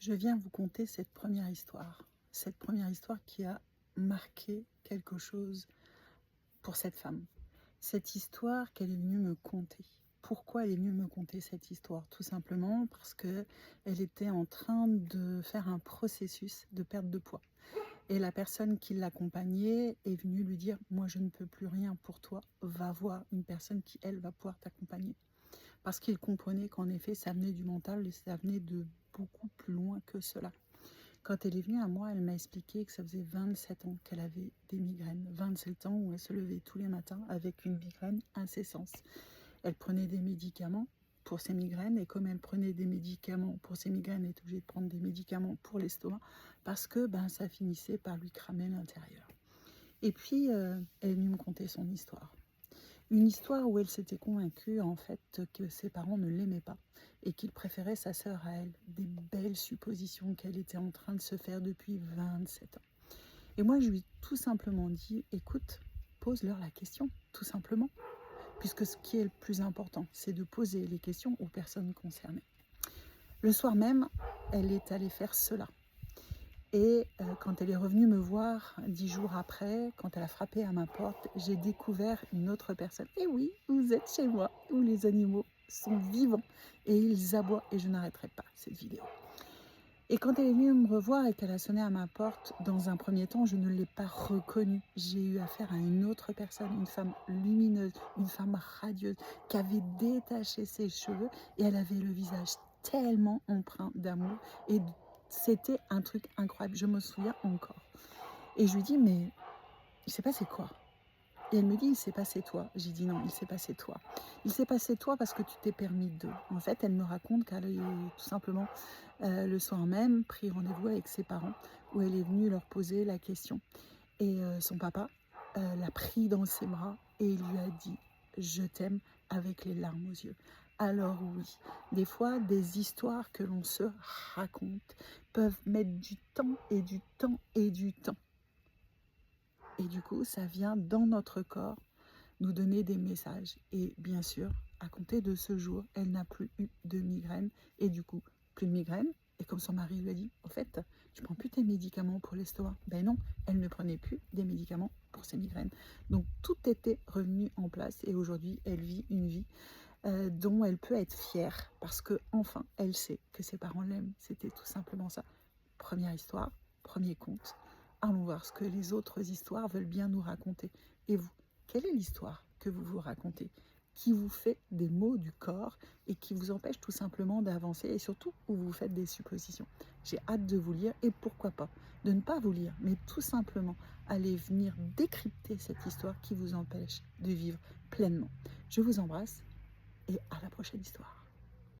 Je viens vous conter cette première histoire qui a marqué quelque chose pour cette femme. Cette histoire qu'elle est venue me conter. Pourquoi elle est venue me conter cette histoire? Tout simplement parce qu'elle était en train de faire un processus de perte de poids. Et la personne qui l'accompagnait est venue lui dire: moi je ne peux plus rien pour toi, va voir une personne qui elle va pouvoir t'accompagner. Parce qu'il comprenait qu'en effet ça venait du mental et ça venait de beaucoup plus loin que cela. Quand elle est venue à moi, elle m'a expliqué que ça faisait 27 ans qu'elle avait des migraines. 27 ans où elle se levait tous les matins avec une migraine incessante. Elle prenait des médicaments pour ses migraines, et comme elle prenait des médicaments pour ses migraines, elle était obligée de prendre des médicaments pour l'estomac parce que ça finissait par lui cramer l'intérieur. Et puis, elle est venue me conter son histoire. Une histoire où elle s'était convaincue en fait que ses parents ne l'aimaient pas et qu'ils préféraient sa sœur à elle. Des belles suppositions qu'elle était en train de se faire depuis 27 ans. Et moi je lui ai tout simplement dit: écoute, pose-leur la question, tout simplement. Puisque ce qui est le plus important, c'est de poser les questions aux personnes concernées. Le soir même, elle est allée faire cela. Et quand elle est revenue me voir 10 jours après, quand elle a frappé à ma porte, j'ai découvert une autre personne. Et oui, vous êtes chez moi, où les animaux sont vivants et ils aboient, et je n'arrêterai pas cette vidéo. Et quand elle est venue me revoir et qu'elle a sonné à ma porte, dans un premier temps, je ne l'ai pas reconnue. J'ai eu affaire à une autre personne, une femme lumineuse, une femme radieuse, qui avait détaché ses cheveux et elle avait le visage tellement empreint d'amour. Et c'était un truc incroyable, je me souviens encore. Et je lui dis: mais il s'est passé quoi? Et elle me dit: il s'est passé toi. J'ai dit: non, il s'est passé toi. Il s'est passé toi parce que tu t'es permis de. En fait, elle me raconte qu'elle a eu tout simplement le soir même pris rendez-vous avec ses parents, où elle est venue leur poser la question. Et son papa l'a pris dans ses bras et il lui a dit: je t'aime, avec les larmes aux yeux. Alors oui, des fois, des histoires que l'on se raconte peuvent mettre du temps et du temps et du temps. Et du coup, ça vient dans notre corps nous donner des messages. Et bien sûr, à compter de ce jour, elle n'a plus eu de migraine. Et du coup, plus de migraine. Et comme son mari lui a dit: en fait, tu prends plus tes médicaments pour l'estomac. Ben non, elle ne prenait plus des médicaments pour ses migraines. Donc tout était revenu en place. Et aujourd'hui, elle vit une vie dont elle peut être fière. Parce que enfin, elle sait que ses parents l'aiment. C'était tout simplement ça. Première histoire, premier conte. Allons voir ce que les autres histoires veulent bien nous raconter. Et vous, quelle est l'histoire que vous vous racontez, qui vous fait des maux du corps et qui vous empêche tout simplement d'avancer, et surtout où vous faites des suppositions? J'ai hâte de vous lire, et pourquoi pas de ne pas vous lire, mais tout simplement aller venir décrypter cette histoire qui vous empêche de vivre pleinement. Je vous embrasse et à la prochaine histoire.